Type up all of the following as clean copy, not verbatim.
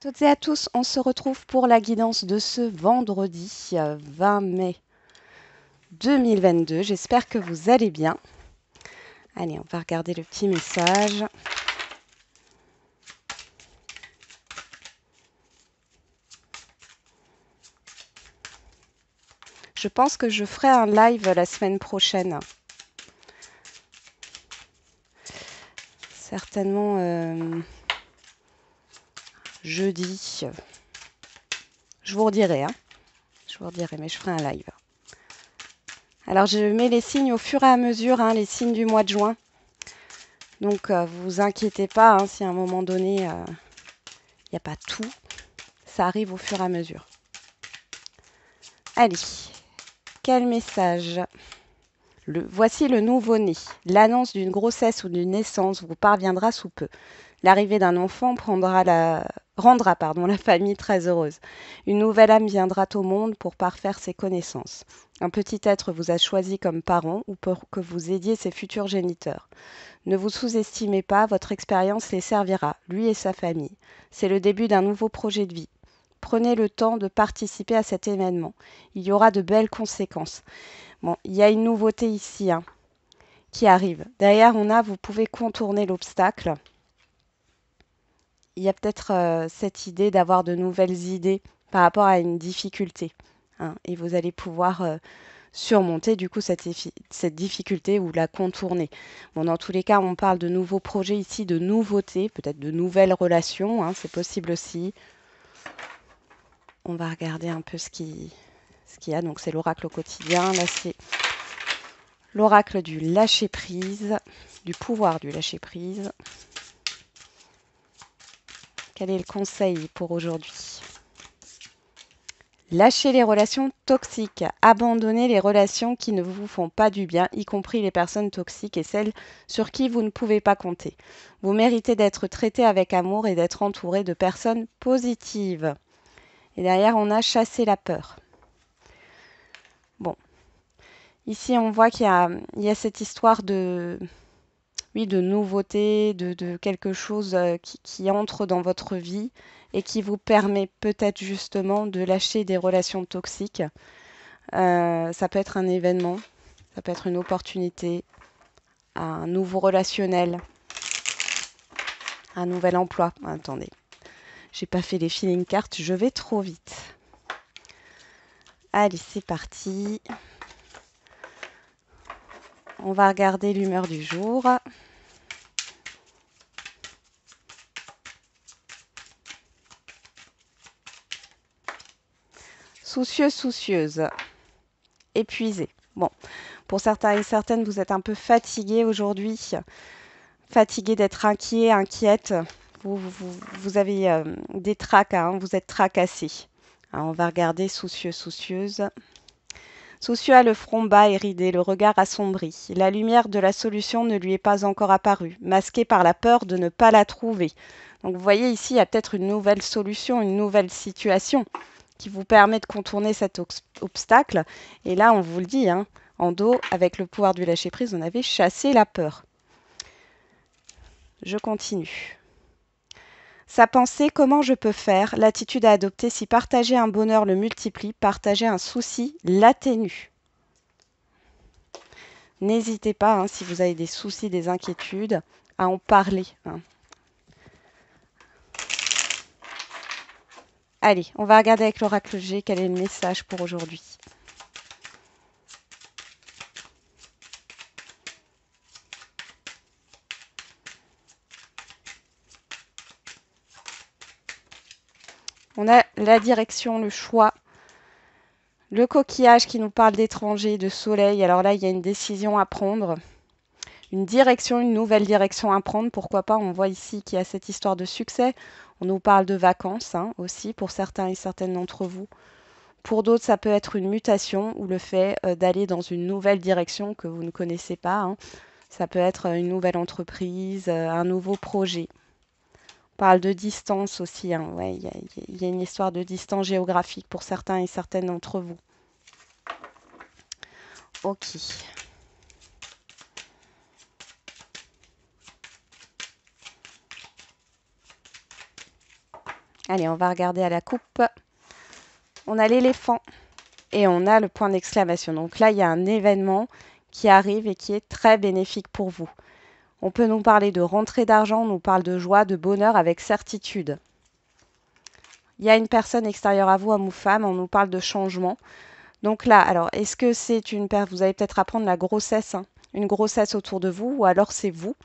Toutes et à tous, on se retrouve pour la guidance de ce vendredi 20 mai 2022. J'espère que vous allez bien. Allez, on va regarder le petit message. Je pense que je ferai un live la semaine prochaine. Certainement jeudi. Je vous redirai, Je vous redirai, mais je ferai un live. Alors, je mets les signes au fur et à mesure, les signes du mois de juin. Donc, vous inquiétez pas, si à un moment donné, il n'y a pas tout. Ça arrive au fur et à mesure. Allez, quel message? Voici le nouveau-né. L'annonce d'une grossesse ou d'une naissance vous parviendra sous peu. L'arrivée d'un enfant rendra la famille très heureuse. Une nouvelle âme viendra au monde pour parfaire ses connaissances. Un petit être vous a choisi comme parent ou pour que vous aidiez ses futurs géniteurs. Ne vous sous-estimez pas, votre expérience les servira, lui et sa famille. C'est le début d'un nouveau projet de vie. Prenez le temps de participer à cet événement. Il y aura de belles conséquences. Bon, il y a une nouveauté ici qui arrive. Derrière, vous pouvez contourner l'obstacle. Il y a peut-être cette idée d'avoir de nouvelles idées par rapport à une difficulté. Et vous allez pouvoir surmonter du coup cette difficulté ou la contourner. Bon, dans tous les cas, on parle de nouveaux projets ici, de nouveautés, peut-être de nouvelles relations, c'est possible aussi. On va regarder un peu ce qu'il y a. Donc c'est l'oracle au quotidien. Là, c'est l'oracle du lâcher-prise, du pouvoir du lâcher-prise. Quel est le conseil pour aujourd'hui? Lâchez les relations toxiques. Abandonnez les relations qui ne vous font pas du bien, y compris les personnes toxiques et celles sur qui vous ne pouvez pas compter. Vous méritez d'être traité avec amour et d'être entouré de personnes positives. Et derrière, on a chassé la peur. Bon. Ici, on voit qu'il y a cette histoire de nouveauté, de quelque chose qui entre dans votre vie et qui vous permet peut-être justement de lâcher des relations toxiques. Ça peut être un événement, ça peut être une opportunité, un nouveau relationnel, un nouvel emploi. Attendez, j'ai pas fait les feeling cards, je vais trop vite. Allez, c'est parti. On va regarder l'humeur du jour. Soucieux, soucieuse. Épuisé. Bon, pour certains et certaines, vous êtes un peu fatigué aujourd'hui. Fatigué d'être inquiet, inquiète. Vous avez des tracas, vous êtes tracassé. Alors, on va regarder soucieux, soucieuse. Soucieux a le front bas et ridé, le regard assombri. La lumière de la solution ne lui est pas encore apparue, masquée par la peur de ne pas la trouver. Donc vous voyez ici, il y a peut-être une nouvelle solution, une nouvelle situation qui vous permet de contourner cet obstacle. Et là, on vous le dit, en dos, avec le pouvoir du lâcher-prise, on avait chassé la peur. Je continue. Sa pensée, comment je peux faire? L'attitude à adopter si partager un bonheur le multiplie, partager un souci l'atténue. N'hésitez pas, si vous avez des soucis, des inquiétudes, à en parler. Allez, on va regarder avec l'oracle G quel est le message pour aujourd'hui. On a la direction, le choix, le coquillage qui nous parle d'étranger, de soleil. Alors là, il y a une décision à prendre, une direction, une nouvelle direction à prendre. Pourquoi pas? On voit ici qu'il y a cette histoire de succès. On nous parle de vacances aussi pour certains et certaines d'entre vous. Pour d'autres, ça peut être une mutation ou le fait d'aller dans une nouvelle direction que vous ne connaissez pas. Ça peut être une nouvelle entreprise, un nouveau projet. On parle de distance aussi. Ouais, il y a une histoire de distance géographique pour certains et certaines d'entre vous. Ok. Allez, on va regarder à la coupe. On a l'éléphant et on a le point d'exclamation. Donc là, il y a un événement qui arrive et qui est très bénéfique pour vous. On peut nous parler de rentrée d'argent, on nous parle de joie, de bonheur avec certitude. Il y a une personne extérieure à vous, homme ou femme, on nous parle de changement. Donc là, alors, est-ce que c'est une personne, vous allez peut-être apprendre la grossesse, hein, une grossesse autour de vous, ou alors c'est vous.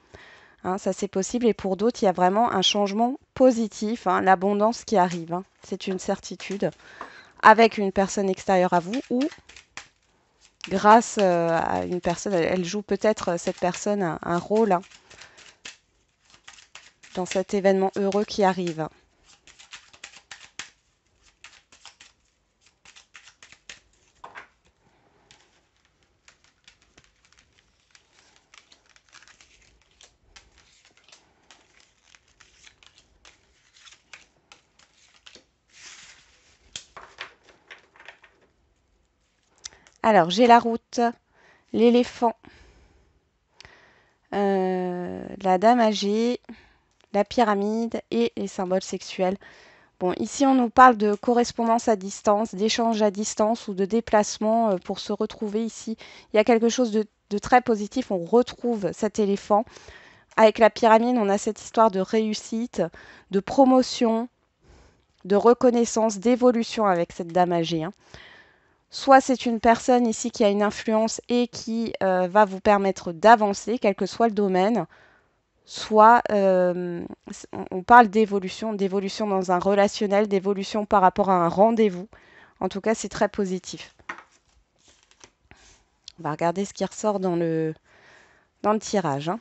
Hein, ça c'est possible. Et pour d'autres, il y a vraiment un changement positif, hein, l'abondance qui arrive. Hein, c'est une certitude. Avec une personne extérieure à vous ou grâce à une personne, elle joue peut-être cette personne un rôle hein, dans cet événement heureux qui arrive. Alors, j'ai la route, l'éléphant, la dame âgée, la pyramide et les symboles sexuels. Bon, ici, on nous parle de correspondance à distance, d'échange à distance ou de déplacement pour se retrouver ici. Il y a quelque chose de très positif. On retrouve cet éléphant. Avec la pyramide, on a cette histoire de réussite, de promotion, de reconnaissance, d'évolution avec cette dame âgée. Hein. Soit c'est une personne ici qui a une influence et qui va vous permettre d'avancer, quel que soit le domaine. Soit on parle d'évolution, d'évolution dans un relationnel, d'évolution par rapport à un rendez-vous. En tout cas, c'est très positif. On va regarder ce qui ressort dans le tirage. Hein.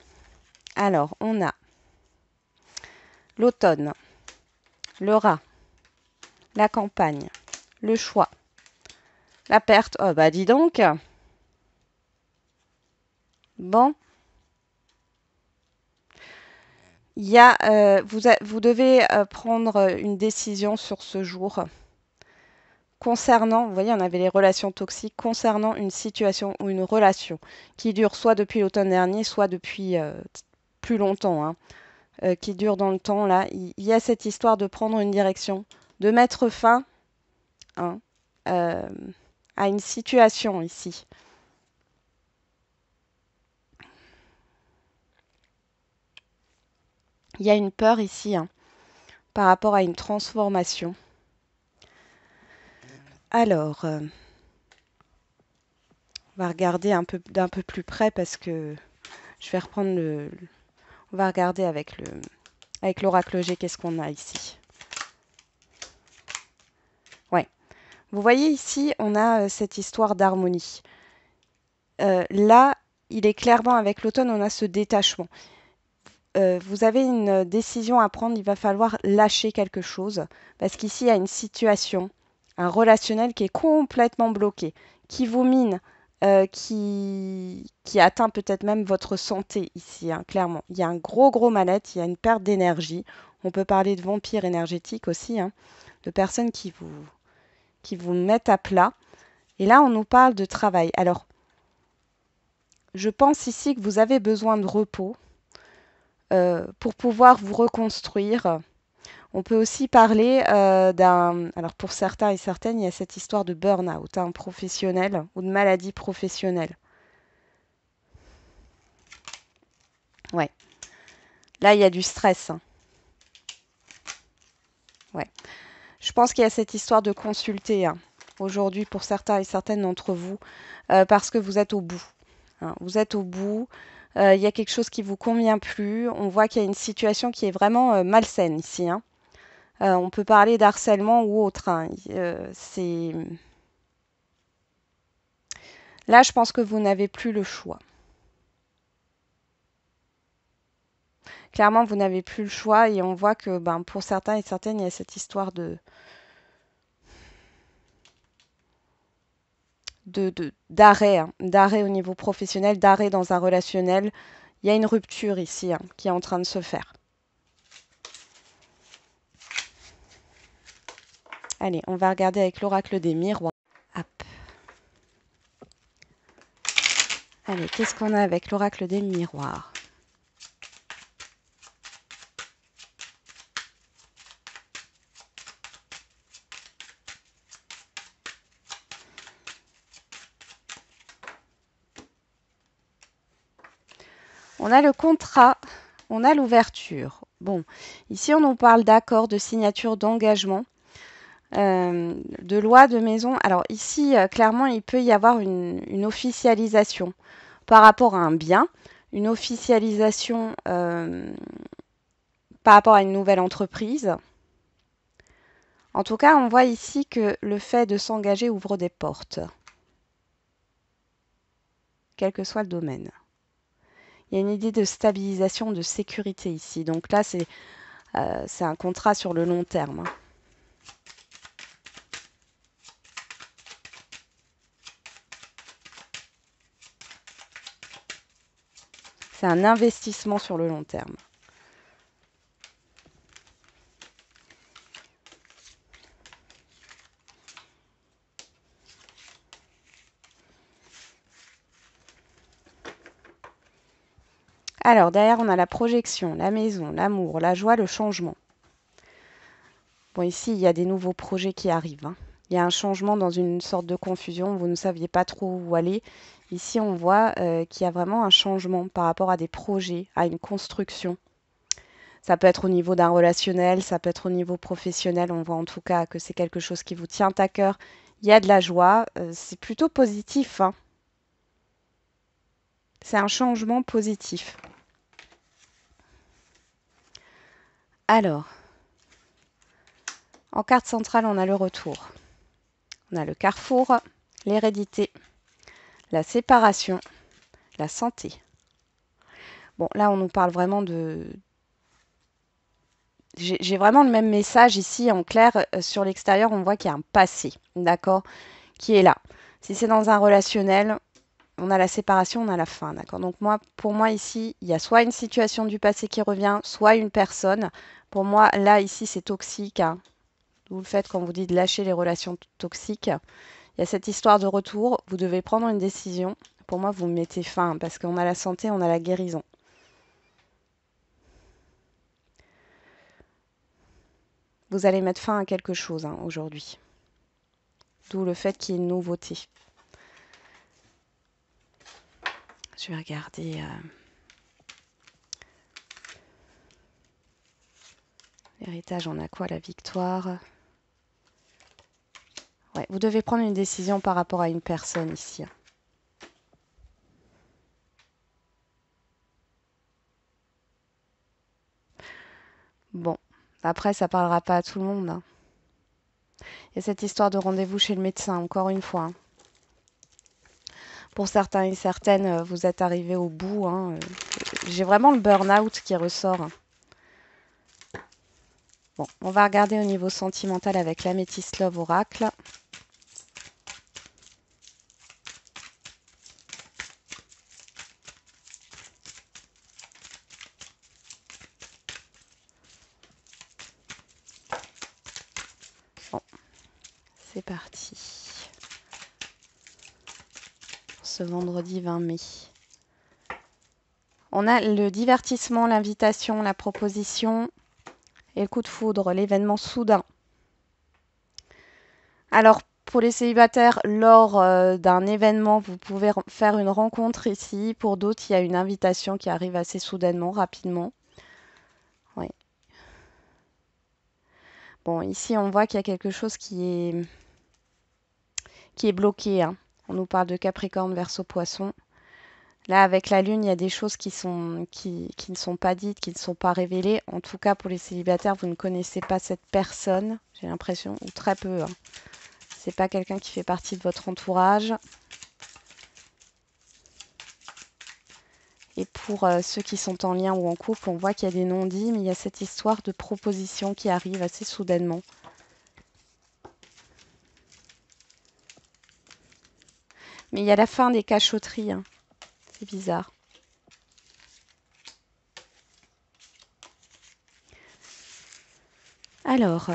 Alors, on a l'automne, le rat, la campagne, le choix, la perte. Oh, bah dis donc. Bon. Il y a, vous devez prendre une décision sur ce jour concernant, vous voyez, on avait les relations toxiques, concernant une situation ou une relation qui dure soit depuis l'automne dernier, soit depuis plus longtemps, hein, qui dure dans le temps. Là, il y a cette histoire de prendre une direction, de mettre fin hein, euh, à une situation ici. Il y a une peur ici hein, par rapport à une transformation. Alors, on va regarder d'un peu plus près parce que je vais reprendre on va regarder avec l'oracle G, qu'est-ce qu'on a ici. Ouais. Vous voyez ici, on a cette histoire d'harmonie. Là, il est clairement avec l'automne, on a ce détachement. Vous avez une décision à prendre, il va falloir lâcher quelque chose. Parce qu'ici, il y a une situation, un relationnel qui est complètement bloqué, qui vous mine, qui atteint peut-être même votre santé ici, hein, clairement. Il y a un gros mal-être, il y a une perte d'énergie. On peut parler de vampire énergétique aussi, hein, de personnes qui vous mettent à plat. Et là, on nous parle de travail. Alors, je pense ici que vous avez besoin de repos pour pouvoir vous reconstruire. On peut aussi parler d'un... Alors, pour certains et certaines, il y a cette histoire de burn-out hein, professionnel ou de maladie professionnelle. Ouais. Là, il y a du stress. Hein. Ouais. Je pense qu'il y a cette histoire de consulter hein, aujourd'hui pour certains et certaines d'entre vous parce que vous êtes au bout. Hein. Vous êtes au bout. Il y a quelque chose qui vous convient plus. On voit qu'il y a une situation qui est vraiment malsaine ici. Hein. On peut parler d'harcèlement ou autre. Hein. Là, je pense que vous n'avez plus le choix. Clairement, vous n'avez plus le choix et on voit que ben, pour certains et certaines, il y a cette histoire d'arrêt, hein, d'arrêt au niveau professionnel, d'arrêt dans un relationnel. Il y a une rupture ici hein, qui est en train de se faire. Allez, on va regarder avec l'oracle des miroirs. Hop. Allez, qu'est-ce qu'on a avec l'oracle des miroirs? On a le contrat, on a l'ouverture. Bon, ici, on nous parle d'accord, de signature, d'engagement, de loi, de maison. Alors ici, clairement, il peut y avoir une officialisation par rapport à un bien, une officialisation par rapport à une nouvelle entreprise. En tout cas, on voit ici que le fait de s'engager ouvre des portes, quel que soit le domaine. Il y a une idée de stabilisation, de sécurité ici. Donc là, c'est un contrat sur le long terme. C'est un investissement sur le long terme. Alors, derrière, on a la projection, la maison, l'amour, la joie, le changement. Bon, ici, il y a des nouveaux projets qui arrivent, hein. Il y a un changement dans une sorte de confusion. Vous ne saviez pas trop où aller. Ici, on voit qu'il y a vraiment un changement par rapport à des projets, à une construction. Ça peut être au niveau d'un relationnel, ça peut être au niveau professionnel. On voit en tout cas que c'est quelque chose qui vous tient à cœur. Il y a de la joie. C'est plutôt positif, hein. C'est un changement positif. Alors, en carte centrale, on a le retour. On a le carrefour, l'hérédité, la séparation, la santé. Bon, là, on nous parle vraiment de... J'ai vraiment le même message ici, en clair. Sur l'extérieur, on voit qu'il y a un passé, d'accord, qui est là. Si c'est dans un relationnel, on a la séparation, on a la fin, d'accord. Donc pour moi, ici, il y a soit une situation du passé qui revient, soit une personne. Pour moi, là, ici, c'est toxique, hein. D'où le fait, quand vous dites lâcher les relations toxiques, il y a cette histoire de retour. Vous devez prendre une décision. Pour moi, vous mettez fin, parce qu'on a la santé, on a la guérison. Vous allez mettre fin à quelque chose, hein, aujourd'hui. D'où le fait qu'il y ait une nouveauté. Je vais regarder l'héritage, on a quoi? La victoire. Ouais, vous devez prendre une décision par rapport à une personne ici. Bon, après, ça parlera pas à tout le monde, hein. Il y a cette histoire de rendez-vous chez le médecin, encore une fois, hein. Pour certains et certaines, vous êtes arrivés au bout, hein. J'ai vraiment le burn-out qui ressort, hein. Bon, on va regarder au niveau sentimental avec l'Améthyste Love Oracle. Bon, c'est parti. Pour ce vendredi 20 mai. On a le divertissement, l'invitation, la proposition et le coup de foudre, l'événement soudain. Alors, pour les célibataires, lors d'un événement, vous pouvez faire une rencontre ici. Pour d'autres, il y a une invitation qui arrive assez soudainement, rapidement. Oui. Bon, ici, on voit qu'il y a quelque chose qui est bloqué, hein. On nous parle de Capricorne, Verseau, Poisson. Là, avec la Lune, il y a des choses qui ne sont pas dites, qui ne sont pas révélées. En tout cas, pour les célibataires, vous ne connaissez pas cette personne, j'ai l'impression, ou très peu, hein. C'est pas quelqu'un qui fait partie de votre entourage. Et pour ceux qui sont en lien ou en couple, on voit qu'il y a des non-dits, mais il y a cette histoire de proposition qui arrive assez soudainement. Mais il y a la fin des cachotteries, hein. C'est bizarre. Alors,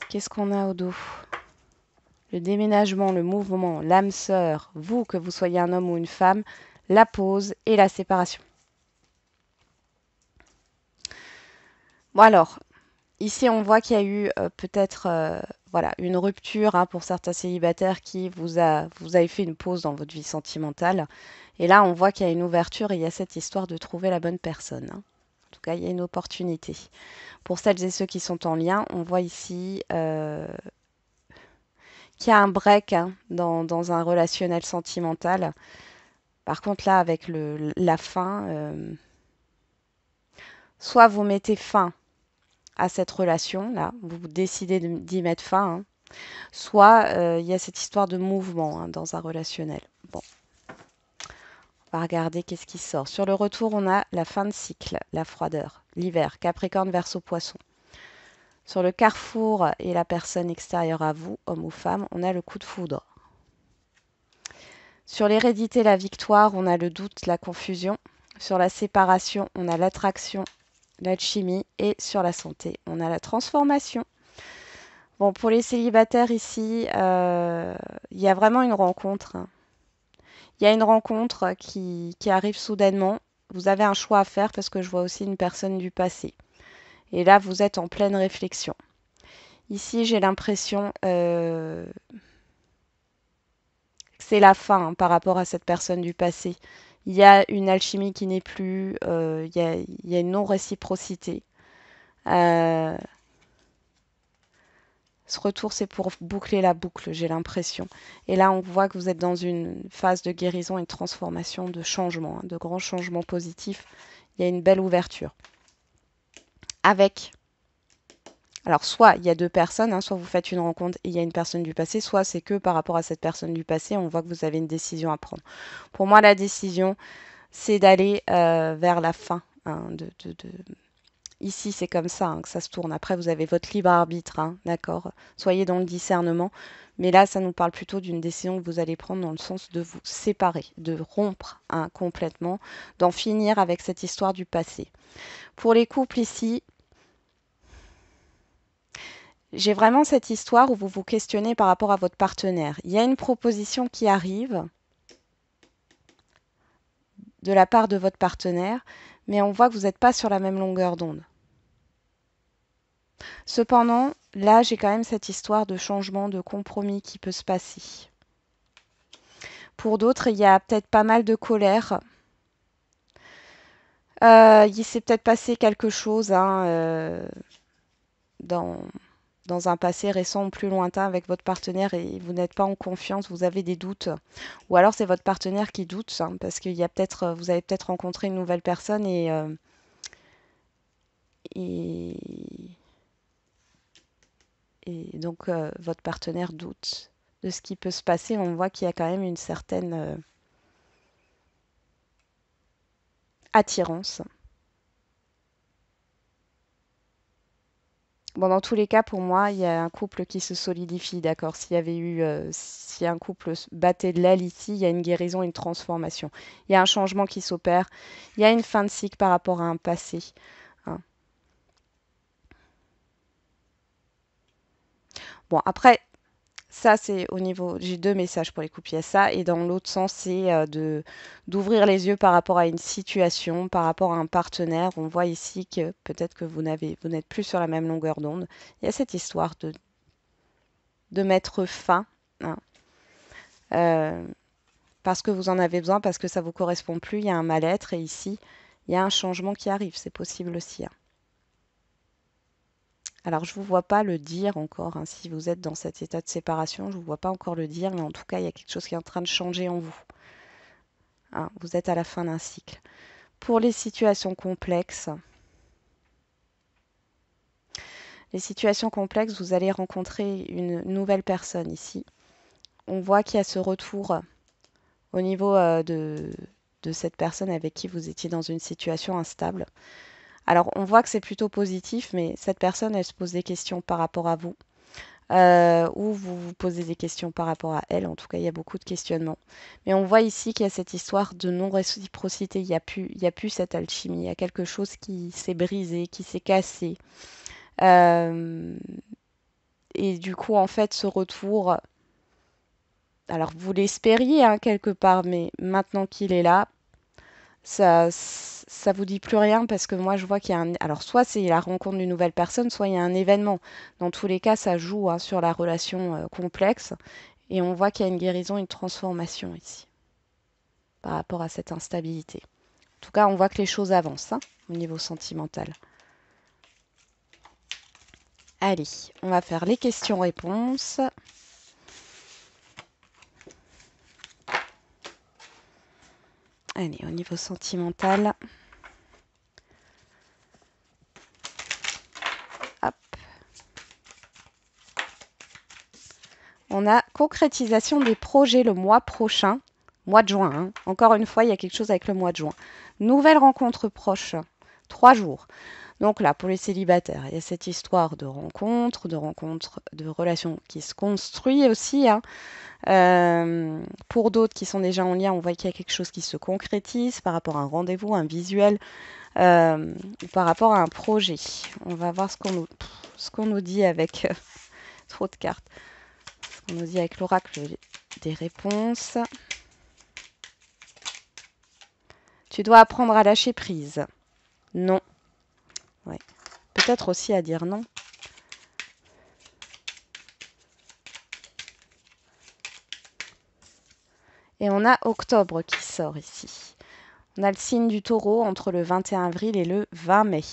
qu'est-ce qu'on a au dos? Le déménagement, le mouvement, l'âme sœur, vous, que vous soyez un homme ou une femme, la pause et la séparation. Bon alors, ici on voit qu'il y a eu peut-être voilà, une rupture hein, pour certains célibataires qui vous avez fait une pause dans votre vie sentimentale. Et là, on voit qu'il y a une ouverture et il y a cette histoire de trouver la bonne personne, hein. En tout cas, il y a une opportunité. Pour celles et ceux qui sont en lien, on voit ici qu'il y a un break hein, dans un relationnel sentimental. Par contre, là, avec la fin, soit vous mettez fin à cette relation, là, vous décidez d'y mettre fin, hein, soit il y a cette histoire de mouvement hein, dans un relationnel. Bon, on va regarder qu'est-ce qui sort. Sur le retour, on a la fin de cycle, la froideur, l'hiver, Capricorne, Verseau, Poisson. Sur le carrefour et la personne extérieure à vous, homme ou femme, on a le coup de foudre. Sur l'hérédité, la victoire, on a le doute, la confusion. Sur la séparation, on a l'attraction, l'alchimie. Et sur la santé, on a la transformation. Bon, pour les célibataires ici, il y a vraiment une rencontre, hein. Il y a une rencontre qui arrive soudainement. Vous avez un choix à faire parce que je vois aussi une personne du passé. Et là, vous êtes en pleine réflexion. Ici, j'ai l'impression que c'est la fin hein, par rapport à cette personne du passé. Il y a une alchimie qui n'est plus, il y a une non-réciprocité. Euh, Ce retour, c'est pour boucler la boucle, j'ai l'impression. Et là, on voit que vous êtes dans une phase de guérison et de transformation, de changement, hein, de grands changements positifs. Il y a une belle ouverture. Avec, alors soit il y a deux personnes, hein, soit vous faites une rencontre et il y a une personne du passé, soit c'est que par rapport à cette personne du passé, on voit que vous avez une décision à prendre. Pour moi, la décision, c'est d'aller vers la fin hein, Ici, c'est comme ça hein, que ça se tourne. Après, vous avez votre libre arbitre, hein, d'accord? Soyez dans le discernement. Mais là, ça nous parle plutôt d'une décision que vous allez prendre dans le sens de vous séparer, de rompre hein, complètement, d'en finir avec cette histoire du passé. Pour les couples ici, j'ai vraiment cette histoire où vous vous questionnez par rapport à votre partenaire. Il y a une proposition qui arrive de la part de votre partenaire, mais on voit que vous n'êtes pas sur la même longueur d'onde. Cependant, là, j'ai quand même cette histoire de changement, de compromis qui peut se passer. Pour d'autres, il y a peut-être pas mal de colère. Il s'est peut-être passé quelque chose hein, dans, dans un passé récent ou plus lointain avec votre partenaire et vous n'êtes pas en confiance, vous avez des doutes. Ou alors c'est votre partenaire qui doute hein, parce qu'il y a peut-être, vous avez peut-être rencontré une nouvelle personne et, et donc votre partenaire doute de ce qui peut se passer. On voit qu'il y a quand même une certaine attirance. Bon, dans tous les cas, pour moi, il y a un couple qui se solidifie, d'accord. S'il y avait eu, si un couple battait de l'aile ici, il y a une guérison, une transformation. Il y a un changement qui s'opère. Il y a une fin de cycle par rapport à un passé, hein. Bon, après, ça, c'est au niveau. J'ai deux messages pour les couples. Il y a ça, et dans l'autre sens, c'est d'ouvrir les yeux par rapport à une situation, par rapport à un partenaire. On voit ici que peut-être que vous n'êtes plus sur la même longueur d'onde. Il y a cette histoire de mettre fin, hein, euh, parce que vous en avez besoin, parce que ça vous correspond plus. Il y a un mal-être, et ici, il y a un changement qui arrive. C'est possible aussi, hein. Alors, je ne vous vois pas le dire encore, hein, si vous êtes dans cet état de séparation, je ne vous vois pas encore le dire, mais en tout cas, il y a quelque chose qui est en train de changer en vous, hein. Vous êtes à la fin d'un cycle. Pour les situations complexes, vous allez rencontrer une nouvelle personne ici. On voit qu'il y a ce retour au niveau de cette personne avec qui vous étiez dans une situation instable. Alors, on voit que c'est plutôt positif, mais cette personne, elle se pose des questions par rapport à vous. Ou vous vous posez des questions par rapport à elle. En tout cas, il y a beaucoup de questionnements. Mais on voit ici qu'il y a cette histoire de non-réciprocité. Il y a plus cette alchimie. Il y a quelque chose qui s'est brisé, qui s'est cassé. Euh, et du coup, en fait, ce retour, alors vous l'espériez hein, quelque part, mais maintenant qu'il est là, ça vous dit plus rien parce que moi je vois qu'il y a un... Alors soit c'est la rencontre d'une nouvelle personne, soit il y a un événement. Dans tous les cas, ça joue hein, sur la relation complexe et on voit qu'il y a une guérison, une transformation ici par rapport à cette instabilité. En tout cas, on voit que les choses avancent hein, au niveau sentimental. Allez, on va faire les questions-réponses. Allez, au niveau sentimental. Hop. On a concrétisation des projets le mois prochain. Mois de juin. Hein. Encore une fois, il y a quelque chose avec le mois de juin. Nouvelle rencontre proche. 3 jours. Donc là, pour les célibataires, il y a cette histoire de rencontre, de relations qui se construit aussi. Hein. Pour d'autres qui sont déjà en lien, on voit qu'il y a quelque chose qui se concrétise par rapport à un rendez-vous, un visuel, ou par rapport à un projet. On va voir ce qu'on nous dit avec trop de cartes. Ce qu'on nous dit avec l'oracle des réponses. Tu dois apprendre à lâcher prise. Non. Ouais. Peut-être aussi à dire non. Et on a octobre qui sort ici. On a le signe du taureau entre le 21 avril et le 20 mai.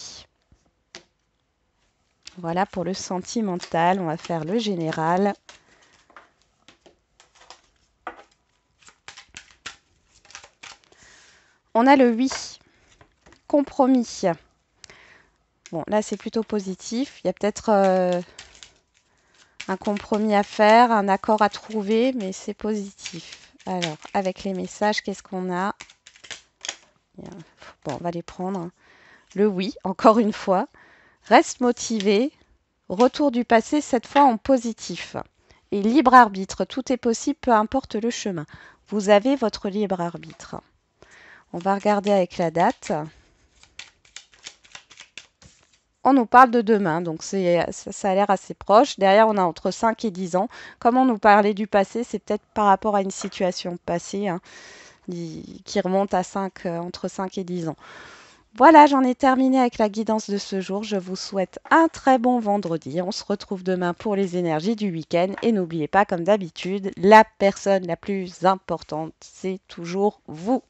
Voilà pour le sentimental. On va faire le général. On a le 8. Compromis. Bon, là, c'est plutôt positif. Il y a peut-être un compromis à faire, un accord à trouver, mais c'est positif. Alors, avec les messages, qu'est-ce qu'on a? Bon, on va les prendre. Le oui, encore une fois. Reste motivé. Retour du passé, cette fois en positif. Et libre arbitre, tout est possible, peu importe le chemin. Vous avez votre libre arbitre. On va regarder avec la date. On nous parle de demain, donc ça a l'air assez proche. Derrière, on a entre 5 et 10 ans. Comme on nous parlait du passé, c'est peut-être par rapport à une situation passée hein, qui remonte à entre 5 et 10 ans. Voilà, j'en ai terminé avec la guidance de ce jour. Je vous souhaite un très bon vendredi. On se retrouve demain pour les énergies du week-end. Et n'oubliez pas, comme d'habitude, la personne la plus importante, c'est toujours vous.